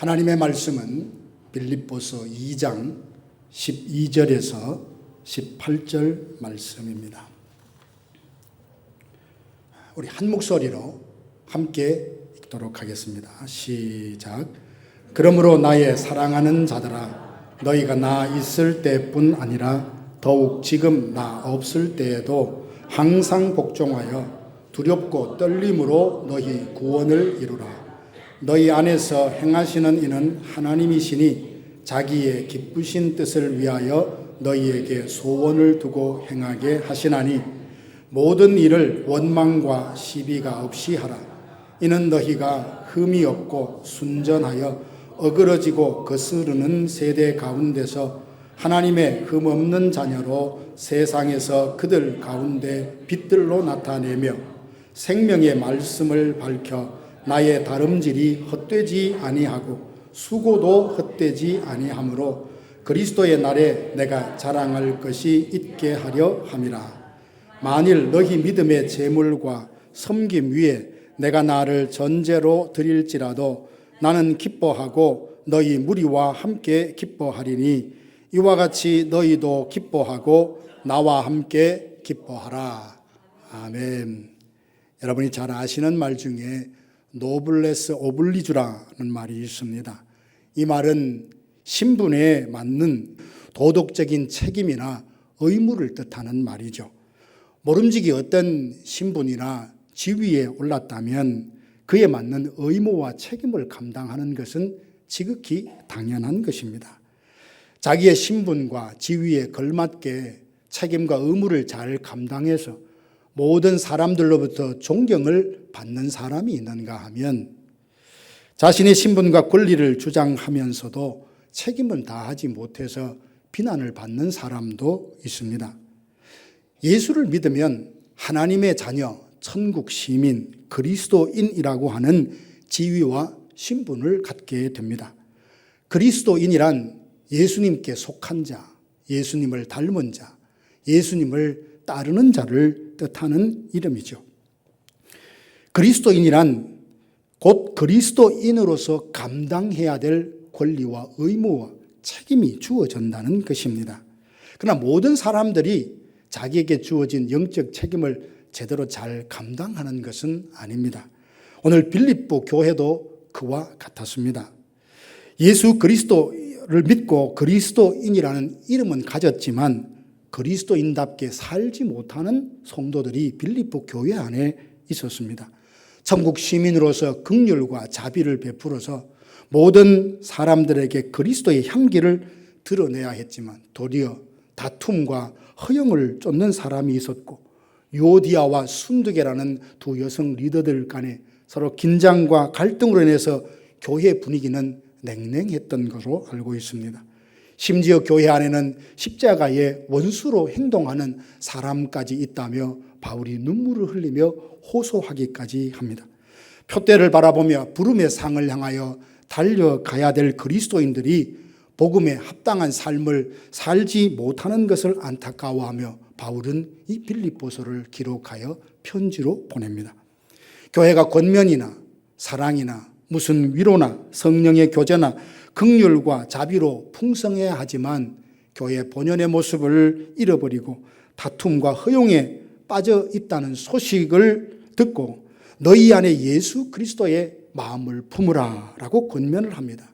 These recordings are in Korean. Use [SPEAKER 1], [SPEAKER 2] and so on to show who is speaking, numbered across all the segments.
[SPEAKER 1] 하나님의 말씀은 빌립보서 2장 12절에서 18절 말씀입니다. 우리 한 목소리로 함께 읽도록 하겠습니다. 시작. 그러므로 나의 사랑하는 자들아, 너희가 나 있을 때뿐 아니라 더욱 지금 나 없을 때에도 항상 복종하여 두렵고 떨림으로 너희 구원을 이루라. 너희 안에서 행하시는 이는 하나님이시니 자기의 기쁘신 뜻을 위하여 너희에게 소원을 두고 행하게 하시나니 모든 일을 원망과 시비가 없이 하라. 이는 너희가 흠이 없고 순전하여 어그러지고 거스르는 세대 가운데서 하나님의 흠 없는 자녀로 세상에서 그들 가운데 빛들로 나타내며 생명의 말씀을 밝혀 나의 다름질이 헛되지 아니하고 수고도 헛되지 아니하므로 그리스도의 날에 내가 자랑할 것이 있게 하려 함이라. 만일 너희 믿음의 재물과 섬김 위에 내가 나를 전제로 드릴지라도 나는 기뻐하고 너희 무리와 함께 기뻐하리니 이와 같이 너희도 기뻐하고 나와 함께 기뻐하라. 아멘. 여러분이 잘 아시는 말 중에 노블레스 오블리주라는 말이 있습니다. 이 말은 신분에 맞는 도덕적인 책임이나 의무를 뜻하는 말이죠. 모름지기 어떤 신분이나 지위에 올랐다면 그에 맞는 의무와 책임을 감당하는 것은 지극히 당연한 것입니다. 자기의 신분과 지위에 걸맞게 책임과 의무를 잘 감당해서 모든 사람들로부터 존경을 받는 사람이 있는가 하면 자신의 신분과 권리를 주장하면서도 책임은 다하지 못해서 비난을 받는 사람도 있습니다. 예수를 믿으면 하나님의 자녀, 천국 시민, 그리스도인이라고 하는 지위와 신분을 갖게 됩니다. 그리스도인이란 예수님께 속한 자, 예수님을 닮은 자, 예수님을 따르는 자를 뜻하는 이름이죠. 그리스도인이란 곧 그리스도인으로서 감당해야 될 권리와 의무와 책임이 주어진다는 것입니다. 그러나 모든 사람들이 자기에게 주어진 영적 책임을 제대로 잘 감당하는 것은 아닙니다. 오늘 빌립보 교회도 그와 같았습니다. 예수 그리스도를 믿고 그리스도인이라는 이름은 가졌지만 그리스도인답게 살지 못하는 성도들이 빌립보 교회 안에 있었습니다. 천국 시민으로서 긍휼과 자비를 베풀어서 모든 사람들에게 그리스도의 향기를 드러내야 했지만 도리어 다툼과 허영을 쫓는 사람이 있었고 유오디아와 순두계라는 두 여성 리더들 간에 서로 긴장과 갈등으로 인해서 교회 분위기는 냉랭했던 것으로 알고 있습니다. 심지어 교회 안에는 십자가의 원수로 행동하는 사람까지 있다며 바울이 눈물을 흘리며 호소하기까지 합니다. 표대를 바라보며 부름의 상을 향하여 달려가야 될 그리스도인들이 복음에 합당한 삶을 살지 못하는 것을 안타까워하며 바울은 이 빌립보서를 기록하여 편지로 보냅니다. 교회가 권면이나 사랑이나 무슨 위로나 성령의 교제나 긍휼과 자비로 풍성해야 하지만 교회 본연의 모습을 잃어버리고 다툼과 허용에 빠져 있다는 소식을 듣고 너희 안에 예수 그리스도의 마음을 품으라 라고 권면을 합니다.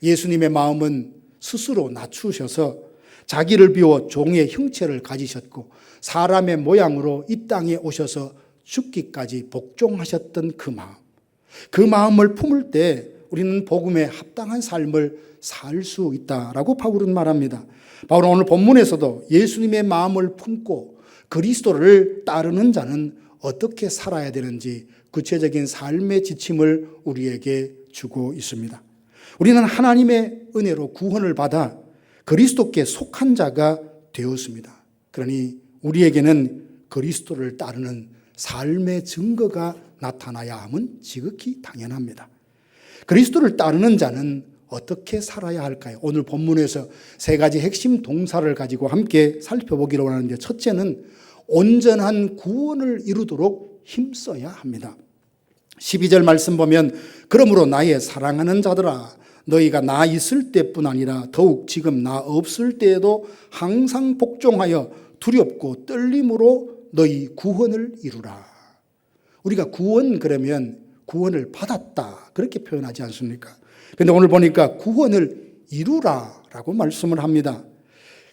[SPEAKER 1] 예수님의 마음은 스스로 낮추셔서 자기를 비워 종의 형체를 가지셨고 사람의 모양으로 이 땅에 오셔서 죽기까지 복종하셨던 그 마음을 품을 때 우리는 복음에 합당한 삶을 살 수 있다라고 바울은 말합니다. 바울은 오늘 본문에서도 예수님의 마음을 품고 그리스도를 따르는 자는 어떻게 살아야 되는지 구체적인 삶의 지침을 우리에게 주고 있습니다. 우리는 하나님의 은혜로 구원을 받아 그리스도께 속한 자가 되었습니다. 그러니 우리에게는 그리스도를 따르는 삶의 증거가 나타나야 함은 지극히 당연합니다. 그리스도를 따르는 자는 어떻게 살아야 할까요? 오늘 본문에서 세 가지 핵심 동사를 가지고 함께 살펴보기로 하는데 첫째는 온전한 구원을 이루도록 힘써야 합니다. 12절 말씀 보면 그러므로 나의 사랑하는 자들아 너희가 나 있을 때뿐 아니라 더욱 지금 나 없을 때에도 항상 복종하여 두렵고 떨림으로 너희 구원을 이루라. 우리가 구원 그러면 구원을 받았다 그렇게 표현하지 않습니까? 그런데 오늘 보니까 구원을 이루라라고 말씀을 합니다.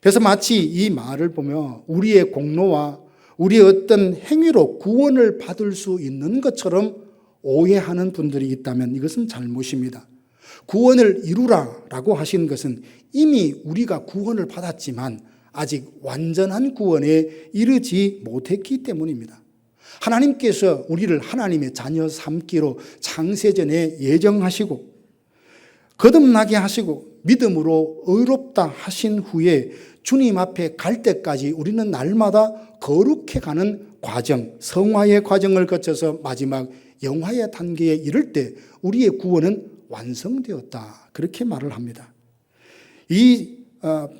[SPEAKER 1] 그래서 마치 이 말을 보면 우리의 공로와 우리의 어떤 행위로 구원을 받을 수 있는 것처럼 오해하는 분들이 있다면 이것은 잘못입니다. 구원을 이루라라고 하신 것은 이미 우리가 구원을 받았지만 아직 완전한 구원에 이르지 못했기 때문입니다. 하나님께서 우리를 하나님의 자녀 삼기로 창세전에 예정하시고 거듭나게 하시고 믿음으로 의롭다 하신 후에 주님 앞에 갈 때까지 우리는 날마다 거룩해 가는 과정, 성화의 과정을 거쳐서 마지막 영화의 단계에 이를 때 우리의 구원은 완성되었다. 그렇게 말을 합니다.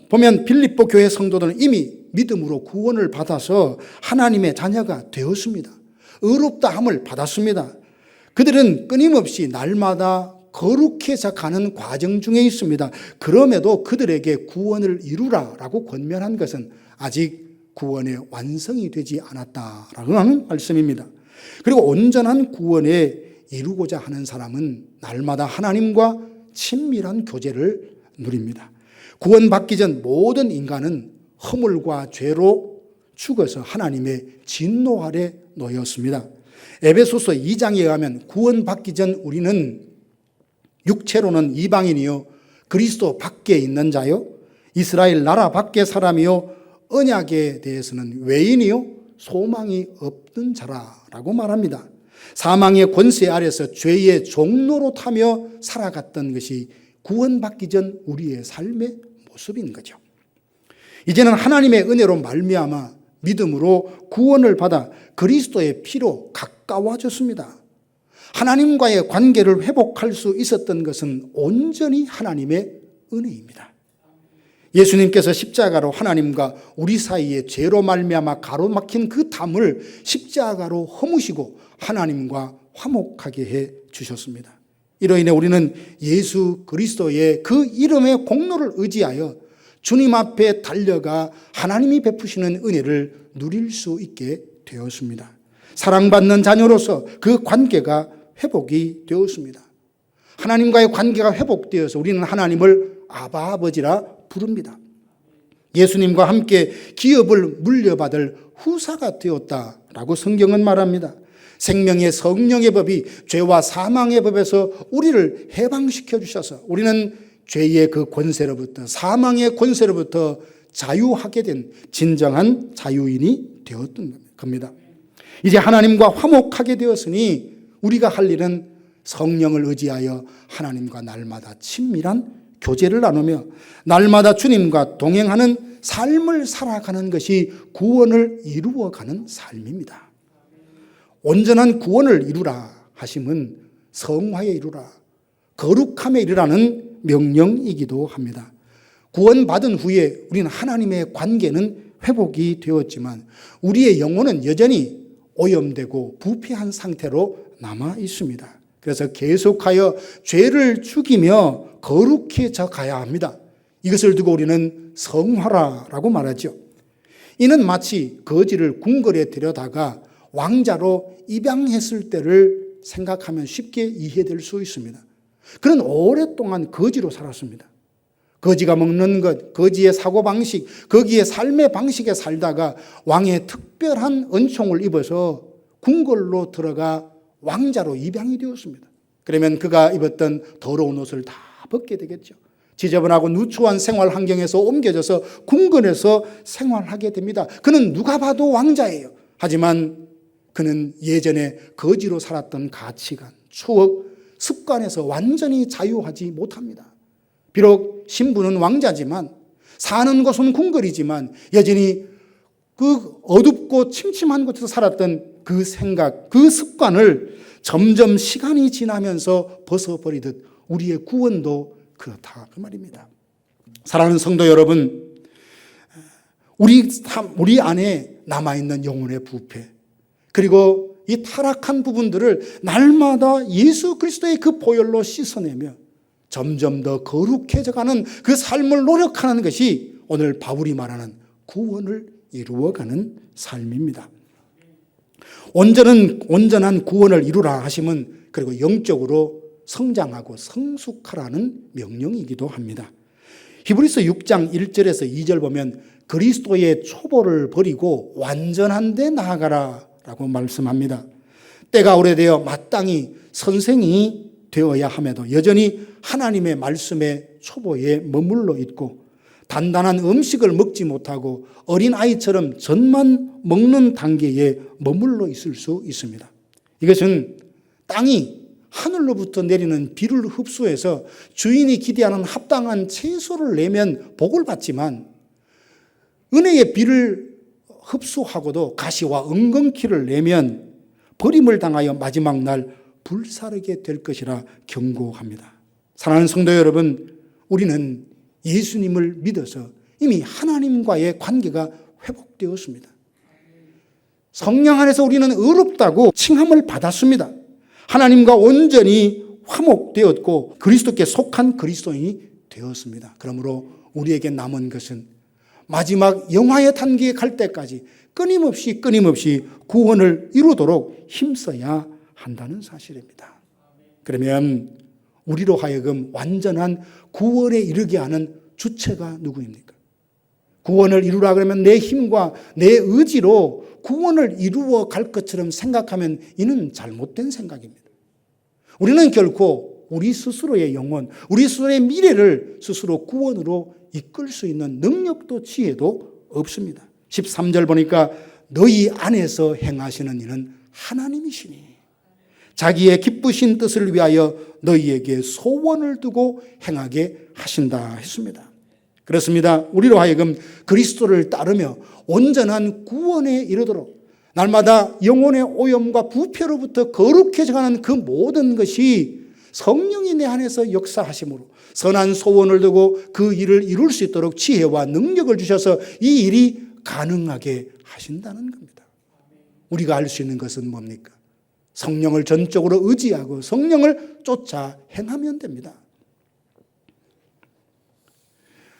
[SPEAKER 1] 보면 빌립보 교회 성도들은 이미 믿음으로 구원을 받아서 하나님의 자녀가 되었습니다. 의롭다함을 받았습니다. 그들은 끊임없이 날마다 거룩해져 가는 과정 중에 있습니다. 그럼에도 그들에게 구원을 이루라라고 권면한 것은 아직 구원의 완성이 되지 않았다라고 하는 말씀입니다. 그리고 온전한 구원에 이루고자 하는 사람은 날마다 하나님과 친밀한 교제를 누립니다. 구원받기 전 모든 인간은 허물과 죄로 죽어서 하나님의 진노 아래 놓였습니다. 에베소서 2장에 의하면 구원받기 전 우리는 육체로는 이방인이요 그리스도 밖에 있는 자요 이스라엘 나라 밖의 사람이요 언약에 대해서는 외인이요 소망이 없는 자라라고 말합니다. 사망의 권세 아래서 죄의 종로로 타며 살아갔던 것이 구원받기 전 우리의 삶의 모습인 거죠. 이제는 하나님의 은혜로 말미암아 믿음으로 구원을 받아 그리스도의 피로 가까워졌습니다. 하나님과의 관계를 회복할 수 있었던 것은 온전히 하나님의 은혜입니다. 예수님께서 십자가로 하나님과 우리 사이에 죄로 말미암아 가로막힌 그 담을 십자가로 허무시고 하나님과 화목하게 해 주셨습니다. 이로 인해 우리는 예수 그리스도의 그 이름의 공로를 의지하여 주님 앞에 달려가 하나님이 베푸시는 은혜를 누릴 수 있게 되었습니다. 사랑받는 자녀로서 그 관계가 회복이 되었습니다. 하나님과의 관계가 회복되어서 우리는 하나님을 아바 아버지라 부릅니다. 예수님과 함께 기업을 물려받을 후사가 되었다라고 성경은 말합니다. 생명의 성령의 법이 죄와 사망의 법에서 우리를 해방시켜 주셔서 우리는 죄의 그 권세로부터 사망의 권세로부터 자유하게 된 진정한 자유인이 되었던 겁니다. 이제 하나님과 화목하게 되었으니 우리가 할 일은 성령을 의지하여 하나님과 날마다 친밀한 교제를 나누며 날마다 주님과 동행하는 삶을 살아가는 것이 구원을 이루어가는 삶입니다. 온전한 구원을 이루라 하심은 성화에 이루라, 거룩함에 이르라는 명령이기도 합니다. 구원받은 후에 우리는 하나님의 관계는 회복이 되었지만 우리의 영혼은 여전히 오염되고 부패한 상태로 남아 있습니다. 그래서 계속하여 죄를 죽이며 거룩해져 가야 합니다. 이것을 두고 우리는 성화라고 말하죠. 이는 마치 거지를 궁궐에 데려다가 왕자로 입양했을 때를 생각하면 쉽게 이해될 수 있습니다. 그는 오랫동안 거지로 살았습니다. 거지가 먹는 것, 거지의 사고방식, 거기에 삶의 방식에 살다가 왕의 특별한 은총을 입어서 궁궐로 들어가 왕자로 입양이 되었습니다. 그러면 그가 입었던 더러운 옷을 다 벗게 되겠죠. 지저분하고 누추한 생활 환경에서 옮겨져서 궁궐에서 생활하게 됩니다. 그는 누가 봐도 왕자예요. 하지만 그는 예전에 거지로 살았던 가치관, 추억, 습관에서 완전히 자유하지 못합니다. 비록 신분은 왕자지만 사는 곳은 궁궐이지만 여전히 그 어둡고 침침한 곳에서 살았던 그 생각, 그 습관을 점점 시간이 지나면서 벗어버리듯 우리의 구원도 그렇다 그 말입니다. 사랑하는 성도 여러분, 우리 안에 남아있는 영혼의 부패 그리고 이 타락한 부분들을 날마다 예수 그리스도의 그 보혈로 씻어내며 점점 더 거룩해져가는 그 삶을 노력하는 것이 오늘 바울이 말하는 구원을 이루어가는 삶입니다. 온전한 구원을 이루라 하시면 그리고 영적으로 성장하고 성숙하라는 명령이기도 합니다. 히브리서 6장 1절에서 2절 보면 그리스도의 초보를 버리고 완전한 데 나아가라 라고 말씀합니다. 때가 오래되어 마땅히 선생이 되어야 함에도 여전히 하나님의 말씀의 초보에 머물러 있고 단단한 음식을 먹지 못하고 어린아이처럼 젖만 먹는 단계에 머물러 있을 수 있습니다. 이것은 땅이 하늘로부터 내리는 비를 흡수해서 주인이 기대하는 합당한 채소를 내면 복을 받지만 은혜의 비를 흡수하고도 가시와 은근키를 내면 버림을 당하여 마지막 날 불사르게 될 것이라 경고합니다. 사랑하는 성도 여러분, 우리는 예수님을 믿어서 이미 하나님과의 관계가 회복되었습니다. 성령 안에서 우리는 의롭다고 칭함을 받았습니다. 하나님과 온전히 화목되었고 그리스도께 속한 그리스도인이 되었습니다. 그러므로 우리에게 남은 것은 마지막 영화의 단계에 갈 때까지 끊임없이 구원을 이루도록 힘써야 한다는 사실입니다. 그러면 우리로 하여금 완전한 구원에 이르게 하는 주체가 누구입니까? 구원을 이루라 그러면 내 힘과 내 의지로 구원을 이루어 갈 것처럼 생각하면 이는 잘못된 생각입니다. 우리는 결코 우리 스스로의 영혼, 우리 스스로의 미래를 스스로 구원으로 이끌 수 있는 능력도 지혜도 없습니다. 13절 보니까 너희 안에서 행하시는 이는 하나님이시니 자기의 기쁘신 뜻을 위하여 너희에게 소원을 두고 행하게 하신다 했습니다. 그렇습니다. 우리로 하여금 그리스도를 따르며 온전한 구원에 이르도록 날마다 영혼의 오염과 부패로부터 거룩해져가는 그 모든 것이 성령이 내 안에서 역사하심으로 선한 소원을 두고 그 일을 이룰 수 있도록 지혜와 능력을 주셔서 이 일이 가능하게 하신다는 겁니다. 우리가 알 수 있는 것은 뭡니까? 성령을 전적으로 의지하고 성령을 쫓아 행하면 됩니다.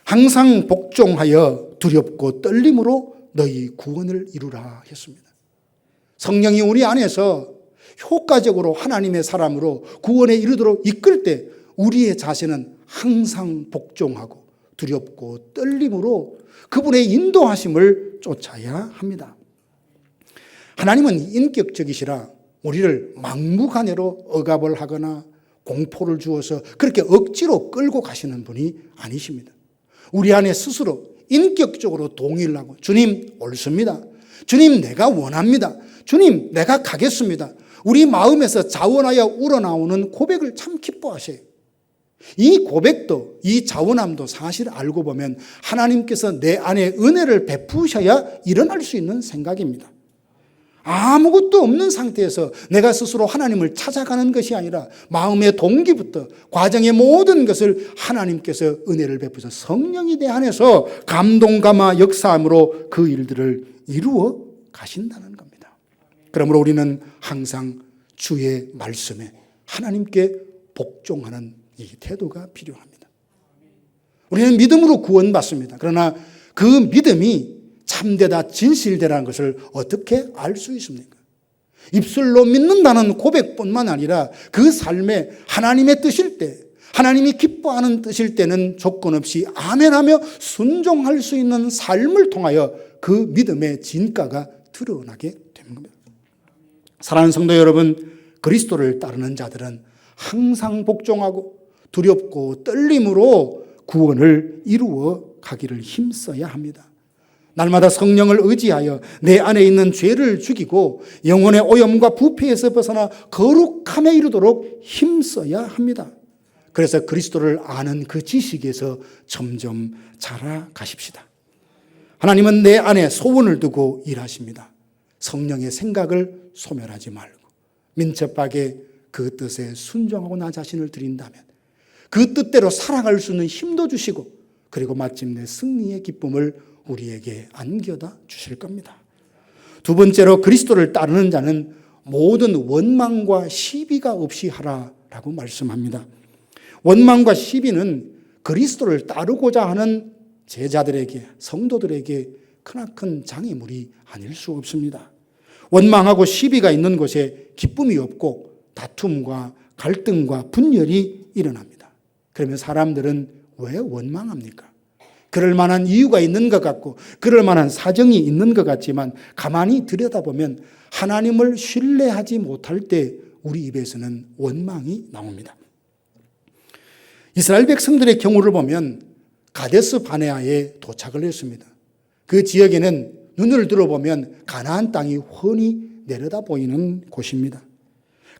[SPEAKER 1] 항상 복종하여 두렵고 떨림으로 너희 구원을 이루라 했습니다. 성령이 우리 안에서 효과적으로 하나님의 사람으로 구원에 이르도록 이끌 때 우리의 자세는 항상 복종하고 두렵고 떨림으로 그분의 인도하심을 쫓아야 합니다. 하나님은 인격적이시라 우리를 막무가내로 억압을 하거나 공포를 주어서 그렇게 억지로 끌고 가시는 분이 아니십니다. 우리 안에 스스로 인격적으로 동의를 하고 주님 옳습니다. 주님 내가 원합니다. 주님 내가 가겠습니다. 우리 마음에서 자원하여 우러나오는 고백을 참 기뻐하셔요. 이 고백도 이 자원함도 사실 알고 보면 하나님께서 내 안에 은혜를 베푸셔야 일어날 수 있는 생각입니다. 아무것도 없는 상태에서 내가 스스로 하나님을 찾아가는 것이 아니라 마음의 동기부터 과정의 모든 것을 하나님께서 은혜를 베푸셔 성령이 내 안에서 감동감화 역사함으로 그 일들을 이루어 가신다는 겁니다. 그러므로 우리는 항상 주의 말씀에 하나님께 복종하는 이 태도가 필요합니다. 우리는 믿음으로 구원받습니다. 그러나 그 믿음이 참되다 진실되라는 것을 어떻게 알 수 있습니까? 입술로 믿는다는 고백뿐만 아니라 그 삶에 하나님의 뜻일 때 하나님이 기뻐하는 뜻일 때는 조건 없이 아멘하며 순종할 수 있는 삶을 통하여 그 믿음의 진가가 드러나게 되는 겁니다. 사랑하는 성도 여러분, 그리스도를 따르는 자들은 항상 복종하고 두렵고 떨림으로 구원을 이루어 가기를 힘써야 합니다. 날마다 성령을 의지하여 내 안에 있는 죄를 죽이고 영혼의 오염과 부패에서 벗어나 거룩함에 이르도록 힘써야 합니다. 그래서 그리스도를 아는 그 지식에서 점점 자라가십시다. 하나님은 내 안에 소원을 두고 일하십니다. 성령의 생각을 소멸하지 말고 민첩하게 그 뜻에 순종하고 나 자신을 드린다면 그 뜻대로 살아갈 수 있는 힘도 주시고 그리고 마침내 승리의 기쁨을 우리에게 안겨다 주실 겁니다. 두 번째로 그리스도를 따르는 자는 모든 원망과 시비가 없이 하라라고 말씀합니다. 원망과 시비는 그리스도를 따르고자 하는 제자들에게, 성도들에게 크나큰 장애물이 아닐 수 없습니다. 원망하고 시비가 있는 곳에 기쁨이 없고 다툼과 갈등과 분열이 일어납니다. 그러면 사람들은 왜 원망합니까? 그럴 만한 이유가 있는 것 같고 그럴 만한 사정이 있는 것 같지만 가만히 들여다보면 하나님을 신뢰하지 못할 때 우리 입에서는 원망이 나옵니다. 이스라엘 백성들의 경우를 보면 가데스 바네아에 도착을 했습니다. 그 지역에는 눈을 들어보면 가나안 땅이 훤히 내려다 보이는 곳입니다.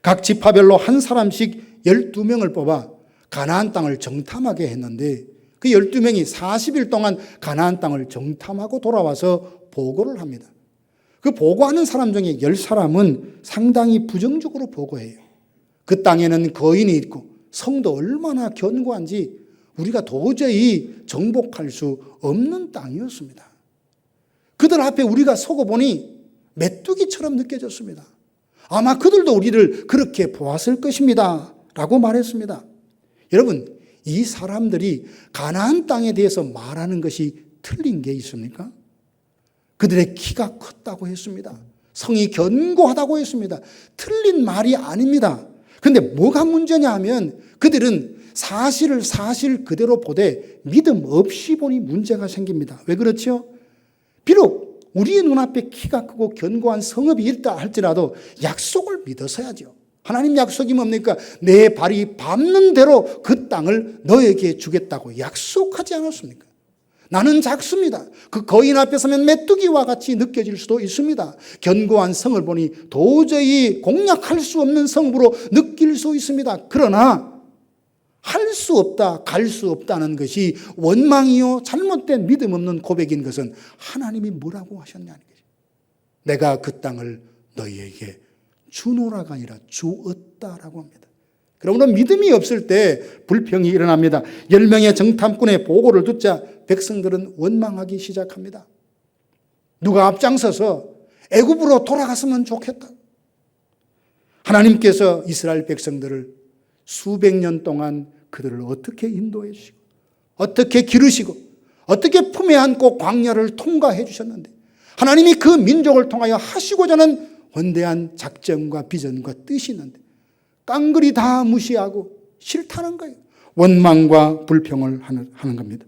[SPEAKER 1] 각 지파별로 한 사람씩 12명을 뽑아 가나안 땅을 정탐하게 했는데 그 12명이 40일 동안 가나안 땅을 정탐하고 돌아와서 보고를 합니다. 그 보고하는 사람 중에 10사람은 상당히 부정적으로 보고해요. 그 땅에는 거인이 있고 성도 얼마나 견고한지 우리가 도저히 정복할 수 없는 땅이었습니다. 그들 앞에 우리가 서고 보니 메뚜기처럼 느껴졌습니다. 아마 그들도 우리를 그렇게 보았을 것입니다 라고 말했습니다. 여러분, 이 사람들이 가나안 땅에 대해서 말하는 것이 틀린 게 있습니까? 그들의 키가 컸다고 했습니다. 성이 견고하다고 했습니다. 틀린 말이 아닙니다. 그런데 뭐가 문제냐 하면 그들은 사실을 사실 그대로 보되 믿음 없이 보니 문제가 생깁니다. 왜 그렇죠? 비록 우리의 눈앞에 키가 크고 견고한 성읍이 있다 할지라도 약속을 믿어서야죠. 하나님 약속이 뭡니까? 내 발이 밟는 대로 그 땅을 너에게 주겠다고 약속하지 않았습니까? 나는 작습니다. 그 거인 앞에 서면 메뚜기와 같이 느껴질 수도 있습니다. 견고한 성을 보니 도저히 공략할 수 없는 성으로 느낄 수 있습니다. 그러나 할 수 없다, 갈 수 없다는 것이 원망이요 잘못된 믿음 없는 고백인 것은 하나님이 뭐라고 하셨냐는 거죠. 내가 그 땅을 너희에게 주노라가 아니라 주었다라고 합니다. 그러므로 믿음이 없을 때 불평이 일어납니다. 10명의 정탐꾼의 보고를 듣자 백성들은 원망하기 시작합니다. 누가 앞장서서 애굽으로 돌아갔으면 좋겠다. 하나님께서 이스라엘 백성들을 수백 년 동안 그들을 어떻게 인도해 주시고 어떻게 기르시고 어떻게 품에 안고 광야를 통과해 주셨는데 하나님이 그 민족을 통하여 하시고자 하는 원대한 작전과 비전과 뜻이 있는데 깡그리 다 무시하고 싫다는 거예요. 원망과 불평을 하는 겁니다.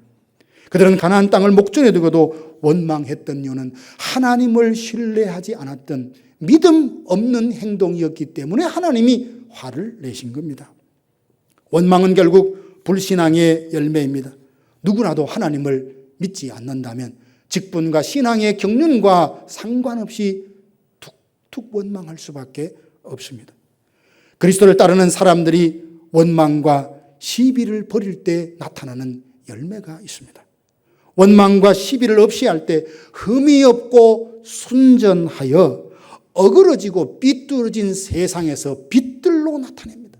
[SPEAKER 1] 그들은 가나안 땅을 목전에 두고도 원망했던 이유는 하나님을 신뢰하지 않았던 믿음 없는 행동이었기 때문에 하나님이 화를 내신 겁니다. 원망은 결국 불신앙의 열매입니다. 누구나도 하나님을 믿지 않는다면 직분과 신앙의 경륜과 상관없이 툭툭 원망할 수밖에 없습니다. 그리스도를 따르는 사람들이 원망과 시비를 버릴 때 나타나는 열매가 있습니다. 원망과 시비를 없이 할 때 흠이 없고 순전하여 어그러지고 삐뚤어진 세상에서 빛들로 나타냅니다.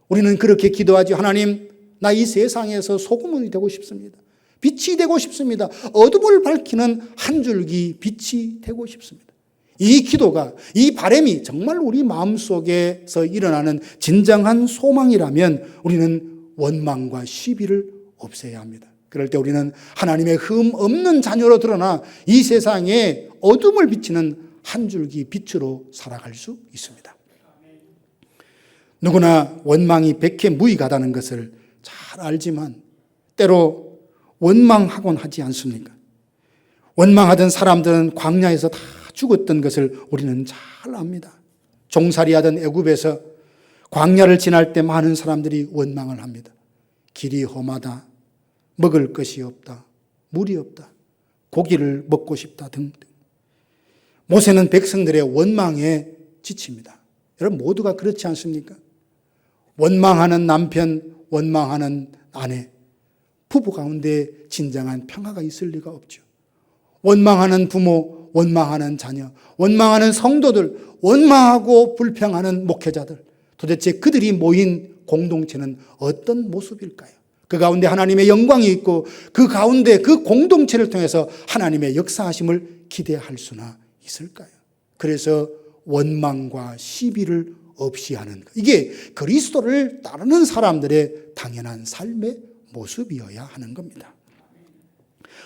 [SPEAKER 1] 우리는 그렇게 기도하지. 하나님, 나 이 세상에서 소금이 되고 싶습니다. 빛이 되고 싶습니다. 어둠을 밝히는 한 줄기 빛이 되고 싶습니다. 이 기도가, 이 바람이 정말 우리 마음속에서 일어나는 진정한 소망이라면 우리는 원망과 시비를 없애야 합니다. 그럴 때 우리는 하나님의 흠 없는 자녀로 드러나 이 세상에 어둠을 비치는 한 줄기 빛으로 살아갈 수 있습니다. 누구나 원망이 백해무익하다는 것을 잘 알지만 때로 원망하곤 하지 않습니까? 원망하던 사람들은 광야에서 다 죽었던 것을 우리는 잘 압니다. 종살이하던 애굽에서 광야를 지날 때 많은 사람들이 원망을 합니다. 길이 험하다, 먹을 것이 없다, 물이 없다, 고기를 먹고 싶다 등등. 모세는 백성들의 원망에 지칩니다. 여러분 모두가 그렇지 않습니까? 원망하는 남편, 원망하는 아내, 부부 가운데 진정한 평화가 있을 리가 없죠. 원망하는 부모, 원망하는 자녀, 원망하는 성도들, 원망하고 불평하는 목회자들, 도대체 그들이 모인 공동체는 어떤 모습일까요? 그 가운데 하나님의 영광이 있고 그 가운데 그 공동체를 통해서 하나님의 역사하심을 기대할 수나 있을까요? 그래서 원망과 시비를 없이 하는 것. 이게 그리스도를 따르는 사람들의 당연한 삶의 모습이어야 하는 겁니다.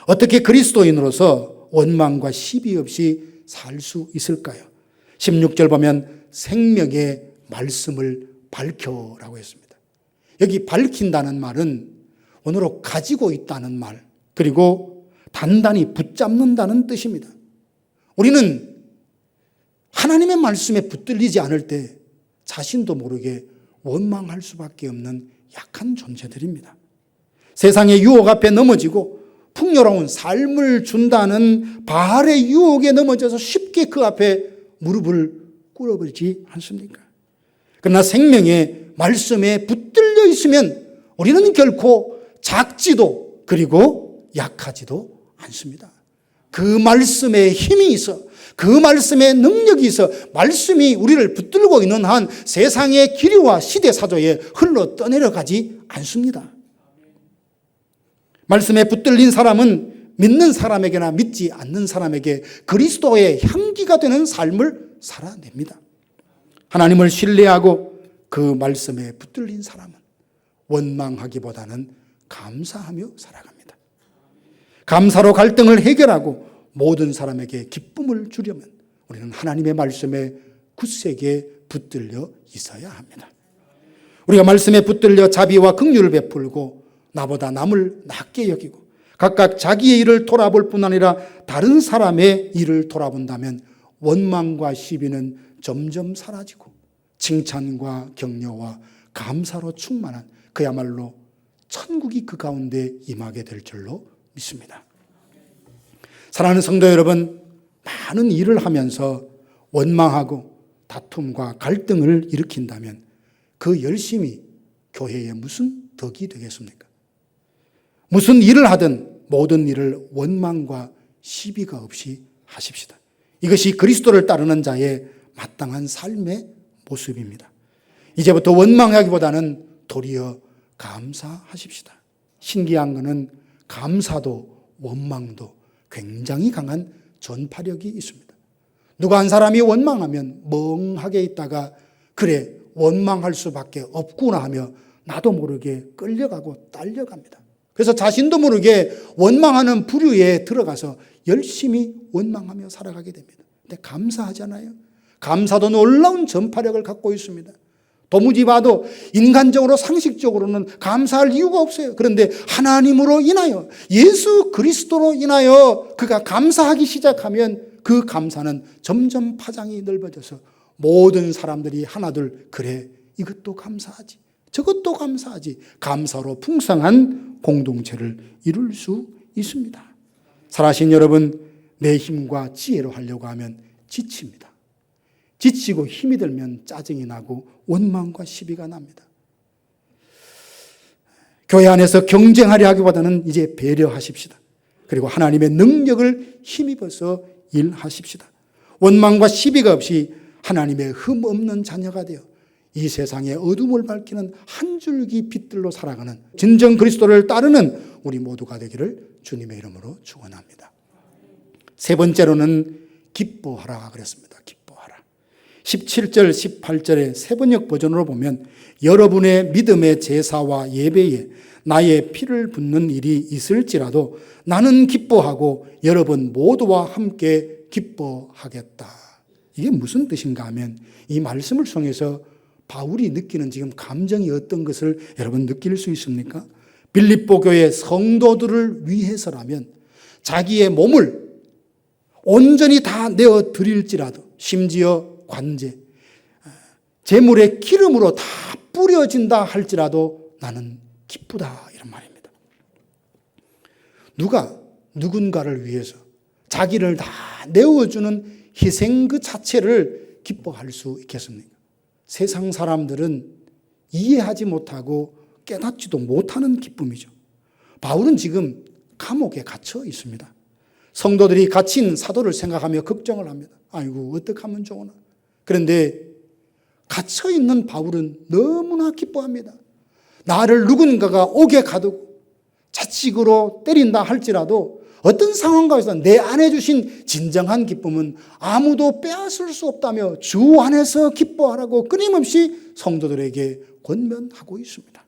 [SPEAKER 1] 어떻게 그리스도인으로서 원망과 시비 없이 살 수 있을까요? 16절 보면 생명의 말씀을 밝혀라고 했습니다. 여기 밝힌다는 말은 원어로 가지고 있다는 말, 그리고 단단히 붙잡는다는 뜻입니다. 우리는 하나님의 말씀에 붙들리지 않을 때 자신도 모르게 원망할 수밖에 없는 약한 존재들입니다. 세상의 유혹 앞에 넘어지고 풍요로운 삶을 준다는 바알의 유혹에 넘어져서 쉽게 그 앞에 무릎을 꿇어버리지 않습니까? 그러나 생명의 말씀에 붙들려 있으면 우리는 결코 작지도 그리고 약하지도 않습니다. 그 말씀에 힘이 있어, 그 말씀에 능력이 있어 말씀이 우리를 붙들고 있는 한 세상의 기류와 시대사조에 흘러 떠내려가지 않습니다. 말씀에 붙들린 사람은 믿는 사람에게나 믿지 않는 사람에게 그리스도의 향기가 되는 삶을 살아냅니다. 하나님을 신뢰하고 그 말씀에 붙들린 사람은 원망하기보다는 감사하며 살아갑니다. 감사로 갈등을 해결하고 모든 사람에게 기쁨을 주려면 우리는 하나님의 말씀에 굳세게 붙들려 있어야 합니다. 우리가 말씀에 붙들려 자비와 긍휼을 베풀고 나보다 남을 낮게 여기고 각각 자기의 일을 돌아볼 뿐 아니라 다른 사람의 일을 돌아본다면 원망과 시비는 점점 사라지고 칭찬과 격려와 감사로 충만한 그야말로 천국이 그 가운데 임하게 될 줄로 믿습니다. 사랑하는 성도 여러분, 많은 일을 하면서 원망하고 다툼과 갈등을 일으킨다면 그 열심이 교회에 무슨 덕이 되겠습니까? 무슨 일을 하든 모든 일을 원망과 시비가 없이 하십시다. 이것이 그리스도를 따르는 자의 마땅한 삶의 모습입니다. 이제부터 원망하기보다는 도리어 감사하십시다. 신기한 것은 감사도 원망도 굉장히 강한 전파력이 있습니다. 누가 한 사람이 원망하면 멍하게 있다가 그래 원망할 수밖에 없구나 하며 나도 모르게 끌려가고 딸려갑니다. 그래서 자신도 모르게 원망하는 부류에 들어가서 열심히 원망하며 살아가게 됩니다. 근데 감사하잖아요. 감사도 놀라운 전파력을 갖고 있습니다. 도무지 봐도 인간적으로 상식적으로는 감사할 이유가 없어요. 그런데 하나님으로 인하여 예수 그리스도로 인하여 그가 감사하기 시작하면 그 감사는 점점 파장이 넓어져서 모든 사람들이 하나둘 그래 이것도 감사하지 저것도 감사하지 감사로 풍성한 공동체를 이룰 수 있습니다. 살아신 여러분, 내 힘과 지혜로 하려고 하면 지칩니다. 지치고 힘이 들면 짜증이 나고 원망과 시비가 납니다. 교회 안에서 경쟁하려 하기보다는 이제 배려하십시다. 그리고 하나님의 능력을 힘입어서 일하십시다. 원망과 시비가 없이 하나님의 흠 없는 자녀가 되어 이 세상의 어둠을 밝히는 한 줄기 빛들로 살아가는 진정 그리스도를 따르는 우리 모두가 되기를 주님의 이름으로 축원합니다. 세 번째로는 기뻐하라 그랬습니다. 기뻐하라. 17절 18절의 세번역 버전으로 보면 여러분의 믿음의 제사와 예배에 나의 피를 붓는 일이 있을지라도 나는 기뻐하고 여러분 모두와 함께 기뻐하겠다. 이게 무슨 뜻인가 하면 이 말씀을 통해서 바울이 느끼는 지금 감정이 어떤 것을 여러분 느낄 수 있습니까? 빌립보 교회 성도들을 위해서라면 자기의 몸을 온전히 다 내어 드릴지라도 심지어 관제, 재물의 기름으로 다 뿌려진다 할지라도 나는 기쁘다 이런 말입니다. 누가 누군가를 위해서 자기를 다 내어주는 희생 그 자체를 기뻐할 수 있겠습니까? 세상 사람들은 이해하지 못하고 깨닫지도 못하는 기쁨이죠. 바울은 지금 감옥에 갇혀 있습니다. 성도들이 갇힌 사도를 생각하며 걱정을 합니다. 아이고 어떻게 하면 좋으나. 그런데 갇혀 있는 바울은 너무나 기뻐합니다. 나를 누군가가 옥에 가두고 채찍으로 때린다 할지라도 어떤 상황 가운데서 내 안에 주신 진정한 기쁨은 아무도 빼앗을 수 없다며 주 안에서 기뻐하라고 끊임없이 성도들에게 권면하고 있습니다.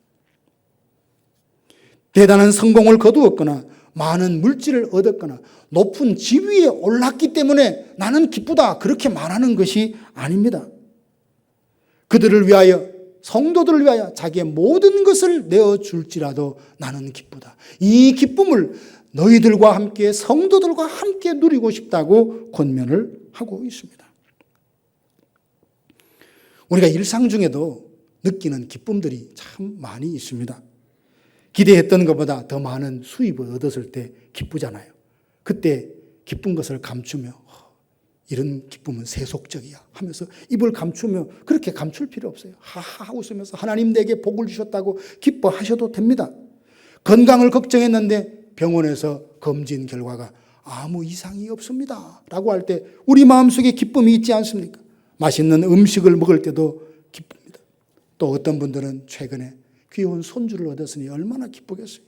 [SPEAKER 1] 대단한 성공을 거두었거나 많은 물질을 얻었거나 높은 지위에 올랐기 때문에 나는 기쁘다 그렇게 말하는 것이 아닙니다. 그들을 위하여, 성도들을 위하여 자기의 모든 것을 내어줄지라도 나는 기쁘다. 이 기쁨을 너희들과 함께, 성도들과 함께 누리고 싶다고 권면을 하고 있습니다. 우리가 일상 중에도 느끼는 기쁨들이 참 많이 있습니다. 기대했던 것보다 더 많은 수입을 얻었을 때 기쁘잖아요. 그때 기쁜 것을 감추며 이런 기쁨은 세속적이야 하면서 입을 감추며 그렇게 감출 필요 없어요. 하하 웃으면서 하나님 내게 복을 주셨다고 기뻐하셔도 됩니다. 건강을 걱정했는데 병원에서 검진 결과가 아무 이상이 없습니다 라고 할 때 우리 마음속에 기쁨이 있지 않습니까? 맛있는 음식을 먹을 때도 기쁩니다. 또 어떤 분들은 최근에 귀여운 손주를 얻었으니 얼마나 기쁘겠어요.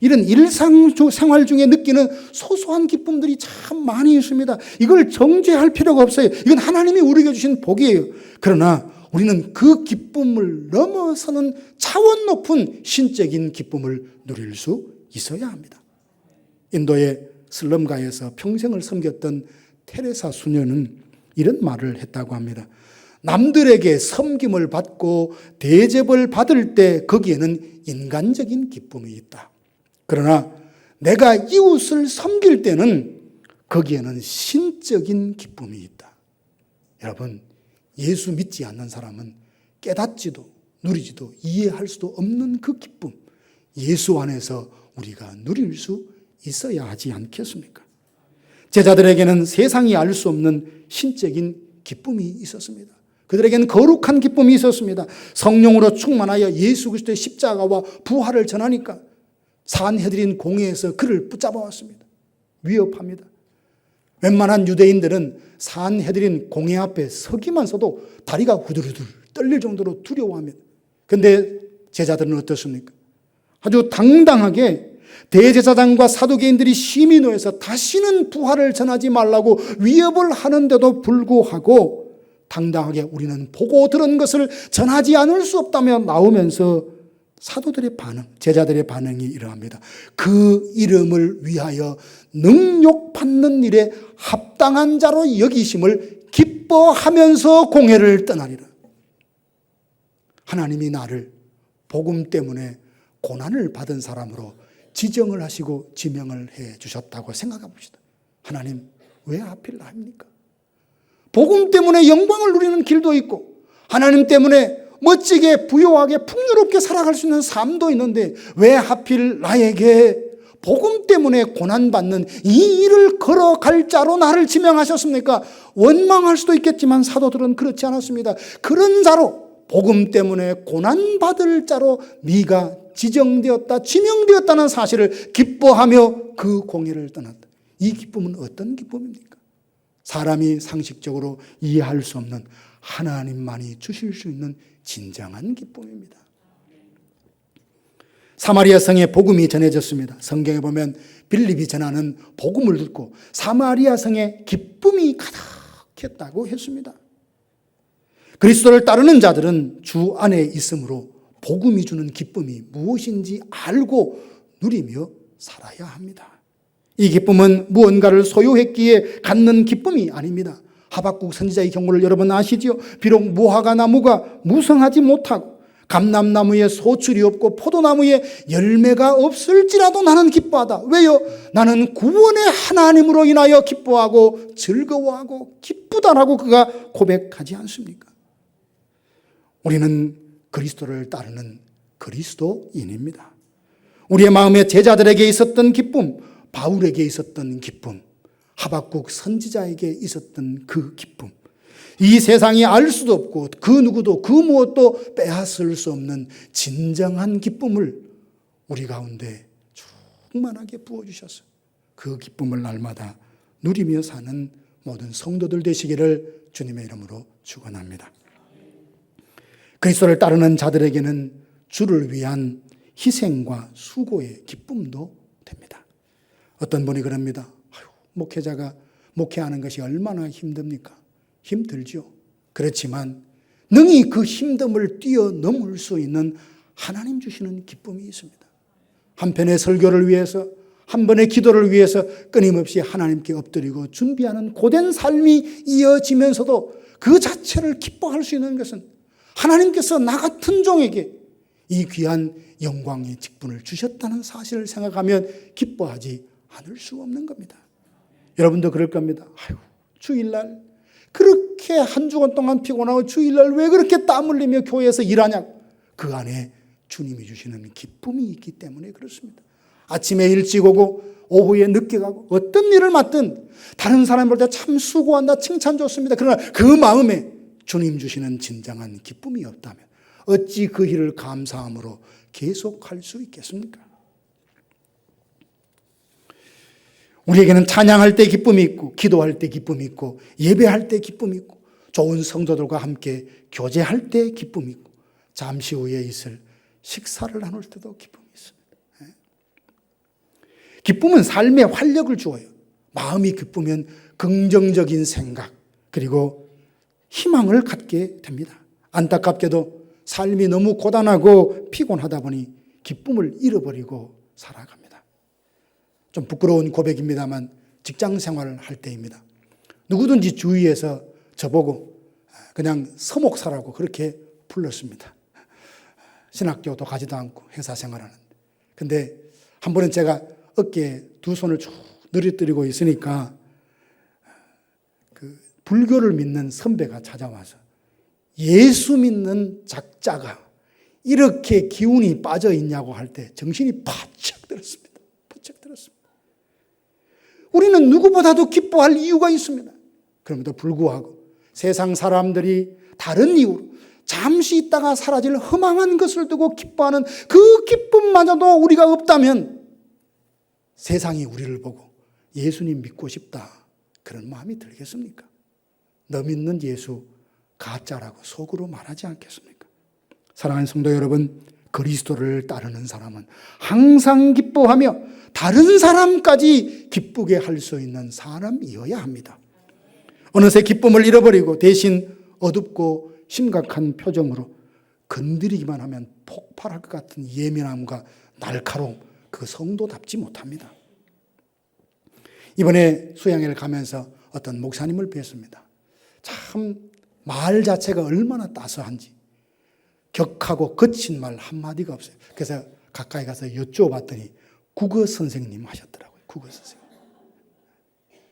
[SPEAKER 1] 이런 일상생활 중에 느끼는 소소한 기쁨들이 참 많이 있습니다. 이걸 정죄할 필요가 없어요. 이건 하나님이 우리에게 주신 복이에요. 그러나 우리는 그 기쁨을 넘어서는 차원 높은 신적인 기쁨을 누릴 수 있어야 합니다. 인도의 슬럼가에서 평생을 섬겼던 테레사 수녀는 이런 말을 했다고 합니다. 남들에게 섬김을 받고 대접을 받을 때 거기에는 인간적인 기쁨이 있다. 그러나 내가 이웃을 섬길 때는 거기에는 신적인 기쁨이 있다. 여러분, 예수 믿지 않는 사람은 깨닫지도 누리지도 이해할 수도 없는 그 기쁨, 예수 안에서 우리가 누릴 수 있어야 하지 않겠습니까? 제자들에게는 세상이 알 수 없는 신적인 기쁨이 있었습니다. 그들에게는 거룩한 기쁨이 있었습니다. 성령으로 충만하여 예수 그리스도의 십자가와 부활을 전하니까 산헤드린 공회에서 그를 붙잡아 왔습니다. 위협합니다. 웬만한 유대인들은 산헤드린 공회 앞에 서기만서도 다리가 후들후들 떨릴 정도로 두려워합니다. 그런데 제자들은 어떻습니까? 아주 당당하게 대제사장과 사두개인들이 시민회에서 다시는 부활을 전하지 말라고 위협을 하는데도 불구하고 당당하게 우리는 보고 들은 것을 전하지 않을 수 없다며 나오면서 사도들의 반응, 제자들의 반응이 이러합니다. 그 이름을 위하여 능욕받는 일에 합당한 자로 여기심을 기뻐하면서 공회를 떠나리라. 하나님이 나를 복음 때문에 고난을 받은 사람으로 지정을 하시고 지명을 해 주셨다고 생각해 봅시다. 하나님, 왜 하필 나입니까? 복음 때문에 영광을 누리는 길도 있고 하나님 때문에 멋지게 부유하게 풍요롭게 살아갈 수 있는 삶도 있는데 왜 하필 나에게 복음 때문에 고난받는 이 일을 걸어갈 자로 나를 지명하셨습니까? 원망할 수도 있겠지만 사도들은 그렇지 않았습니다. 그런 자로, 복음 때문에 고난받을 자로 네가 지정되었다, 지명되었다는 사실을 기뻐하며 그 공회를 떠났다. 이 기쁨은 어떤 기쁨입니까? 사람이 상식적으로 이해할 수 없는 하나님만이 주실 수 있는 진정한 기쁨입니다. 사마리아 성에 복음이 전해졌습니다. 성경에 보면 빌립이 전하는 복음을 듣고 사마리아 성에 기쁨이 가득했다고 했습니다. 그리스도를 따르는 자들은 주 안에 있으므로 복음이 주는 기쁨이 무엇인지 알고 누리며 살아야 합니다. 이 기쁨은 무언가를 소유했기에 갖는 기쁨이 아닙니다. 하박국 선지자의 경우를 여러분 아시죠? 비록 무화과 나무가 무성하지 못하고 감람나무에 소출이 없고 포도나무에 열매가 없을지라도 나는 기뻐하다. 왜요? 나는 구원의 하나님으로 인하여 기뻐하고 즐거워하고 기쁘다라고 그가 고백하지 않습니까? 우리는 그리스도를 따르는 그리스도인입니다. 우리의 마음에 제자들에게 있었던 기쁨, 바울에게 있었던 기쁨, 하박국 선지자에게 있었던 그 기쁨, 이 세상이 알 수도 없고 그 누구도 그 무엇도 빼앗을 수 없는 진정한 기쁨을 우리 가운데 충만하게 부어주셨어요. 그 기쁨을 날마다 누리며 사는 모든 성도들 되시기를 주님의 이름으로 축원합니다. 그리스도를 따르는 자들에게는 주를 위한 희생과 수고의 기쁨도 됩니다. 어떤 분이 그럽니다. 목회자가 목회하는 것이 얼마나 힘듭니까? 힘들죠. 그렇지만 능히 그 힘듦을 뛰어넘을 수 있는 하나님 주시는 기쁨이 있습니다. 한 편의 설교를 위해서, 한 번의 기도를 위해서 끊임없이 하나님께 엎드리고 준비하는 고된 삶이 이어지면서도 그 자체를 기뻐할 수 있는 것은 하나님께서 나 같은 종에게 이 귀한 영광의 직분을 주셨다는 사실을 생각하면 기뻐하지 않을 수 없는 겁니다. 여러분도 그럴 겁니다. 주일날 그렇게 한 주간 동안 피곤하고 주일날 왜 그렇게 땀 흘리며 교회에서 일하냐? 그 안에 주님이 주시는 기쁨이 있기 때문에 그렇습니다. 아침에 일찍 오고 오후에 늦게 가고 어떤 일을 맡든 다른 사람 볼 때 참 수고한다 칭찬 좋습니다. 그러나 그 마음에 주님 주시는 진정한 기쁨이 없다면 어찌 그 일을 감사함으로 계속할 수 있겠습니까? 우리에게는 찬양할 때 기쁨이 있고 기도할 때 기쁨이 있고 예배할 때 기쁨이 있고 좋은 성도들과 함께 교제할 때 기쁨이 있고 잠시 후에 있을 식사를 나눌 때도 기쁨이 있습니다. 기쁨은 삶에 활력을 주어요. 마음이 기쁘면 긍정적인 생각 그리고 희망을 갖게 됩니다. 안타깝게도 삶이 너무 고단하고 피곤하다 보니 기쁨을 잃어버리고 살아갑니다. 좀 부끄러운 고백입니다만 직장 생활을 할 때입니다. 누구든지 주위에서 저보고 그냥 서목사라고 그렇게 불렀습니다. 신학교도 가지도 않고 회사 생활하는데. 근데 한 번은 제가 어깨에 두 손을 쭉 늘어뜨리고 있으니까 그 불교를 믿는 선배가 찾아와서 예수 믿는 작자가 이렇게 기운이 빠져 있냐고 할 때 정신이 바짝 들었습니다. 바짝 들었습니다. 우리는 누구보다도 기뻐할 이유가 있습니다. 그럼에도 불구하고 세상 사람들이 다른 이유로 잠시 있다가 사라질 허망한 것을 두고 기뻐하는 그 기쁨마저도 우리가 없다면 세상이 우리를 보고 예수님 믿고 싶다 그런 마음이 들겠습니까? 너 믿는 예수 가짜라고 속으로 말하지 않겠습니까? 사랑하는 성도 여러분, 그리스도를 따르는 사람은 항상 기뻐하며 다른 사람까지 기쁘게 할 수 있는 사람이어야 합니다. 어느새 기쁨을 잃어버리고 대신 어둡고 심각한 표정으로 건드리기만 하면 폭발할 것 같은 예민함과 날카로움, 그 성도답지 못합니다. 이번에 수양회를 가면서 어떤 목사님을 뵀습니다. 참 말 자체가 얼마나 따스한지 격하고 거친 말 한마디가 없어요. 그래서 가까이 가서 여쭤봤더니 국어 선생님 하셨더라고요. 국어 선생님.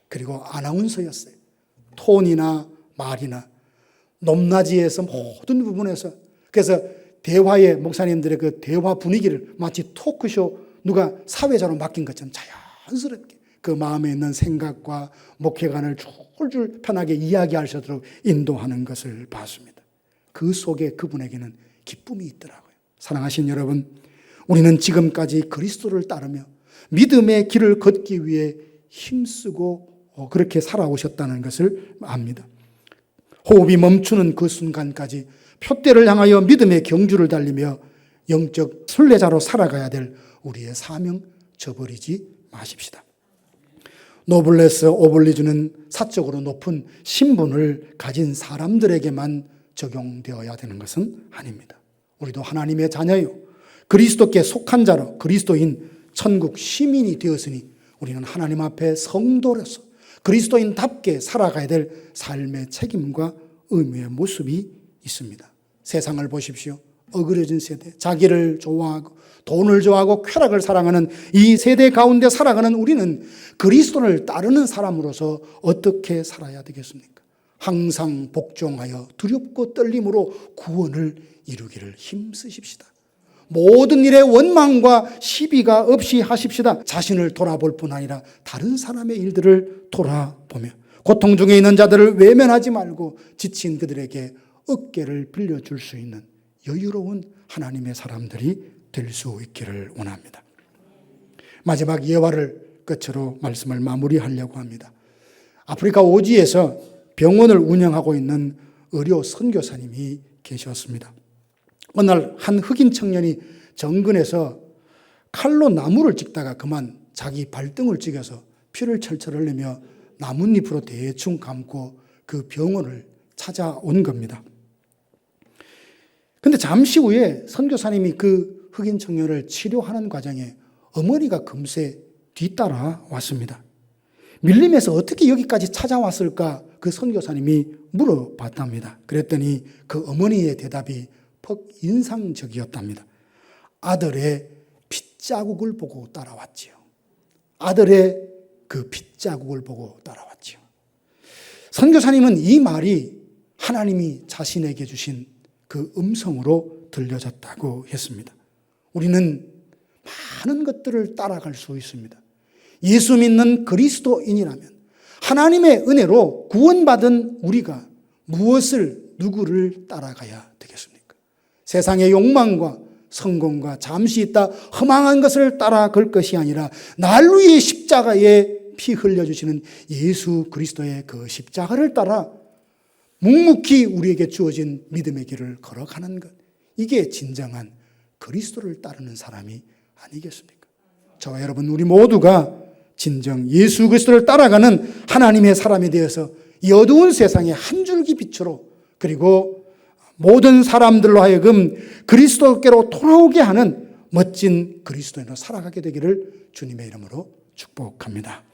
[SPEAKER 1] 그리고 아나운서였어요. 톤이나 말이나 높낮이에서 모든 부분에서 그래서 대화의 목사님들의 그 대화 분위기를 마치 토크쇼 누가 사회자로 맡긴 것처럼 자연스럽게 그 마음에 있는 생각과 목회관을 줄줄 편하게 이야기할 수 있도록 인도하는 것을 봤습니다. 그 속에 그분에게는 기쁨이 있더라고요. 사랑하신 여러분, 우리는 지금까지 그리스도를 따르며 믿음의 길을 걷기 위해 힘쓰고 그렇게 살아오셨다는 것을 압니다. 호흡이 멈추는 그 순간까지 표대를 향하여 믿음의 경주를 달리며 영적 순례자로 살아가야 될 우리의 사명 저버리지 마십시다. 노블레스 오블리주는 사적으로 높은 신분을 가진 사람들에게만 적용되어야 되는 것은 아닙니다. 우리도 하나님의 자녀요, 그리스도께 속한 자로 그리스도인 천국 시민이 되었으니 우리는 하나님 앞에 성도로서 그리스도인답게 살아가야 될 삶의 책임과 의무의 모습이 있습니다. 세상을 보십시오. 어그러진 세대, 자기를 좋아하고 돈을 좋아하고 쾌락을 사랑하는 이 세대 가운데 살아가는 우리는 그리스도를 따르는 사람으로서 어떻게 살아야 되겠습니까? 항상 복종하여 두렵고 떨림으로 구원을 이루기를 힘쓰십시다. 모든 일에 원망과 시비가 없이 하십시다. 자신을 돌아볼 뿐 아니라 다른 사람의 일들을 돌아보며 고통 중에 있는 자들을 외면하지 말고 지친 그들에게 어깨를 빌려줄 수 있는 여유로운 하나님의 사람들이 될 수 있기를 원합니다. 마지막 예화를 끝으로 말씀을 마무리하려고 합니다. 아프리카 오지에서 병원을 운영하고 있는 의료 선교사님이 계셨습니다. 어느 날 한 흑인 청년이 정근에서 칼로 나무를 찍다가 그만 자기 발등을 찍어서 피를 철철 흘리며 나뭇잎으로 대충 감고 그 병원을 찾아온 겁니다. 근데 잠시 후에 선교사님이 그 흑인 청년을 치료하는 과정에 어머니가 금세 뒤따라 왔습니다. 밀림에서 어떻게 여기까지 찾아왔을까 그 선교사님이 물어봤답니다. 그랬더니 그 어머니의 대답이 퍽 인상적이었답니다. 아들의 핏자국을 보고 따라왔지요. 아들의 그 핏자국을 보고 따라왔지요. 선교사님은 이 말이 하나님이 자신에게 주신 그 음성으로 들려졌다고 했습니다. 우리는 많은 것들을 따라갈 수 있습니다. 예수 믿는 그리스도인이라면 하나님의 은혜로 구원받은 우리가 누구를 따라가야 되겠습니까? 세상의 욕망과 성공과 잠시 있다 허망한 것을 따라갈 것이 아니라 날 위해 십자가에 피 흘려주시는 예수 그리스도의 그 십자가를 따라 묵묵히 우리에게 주어진 믿음의 길을 걸어가는 것, 이게 진정한 그리스도를 따르는 사람이 아니겠습니까? 저와 여러분 우리 모두가 진정 예수 그리스도를 따라가는 하나님의 사람이 되어서 이 어두운 세상에 한 줄기 빛으로, 그리고 모든 사람들로 하여금 그리스도께로 돌아오게 하는 멋진 그리스도인으로 살아가게 되기를 주님의 이름으로 축복합니다.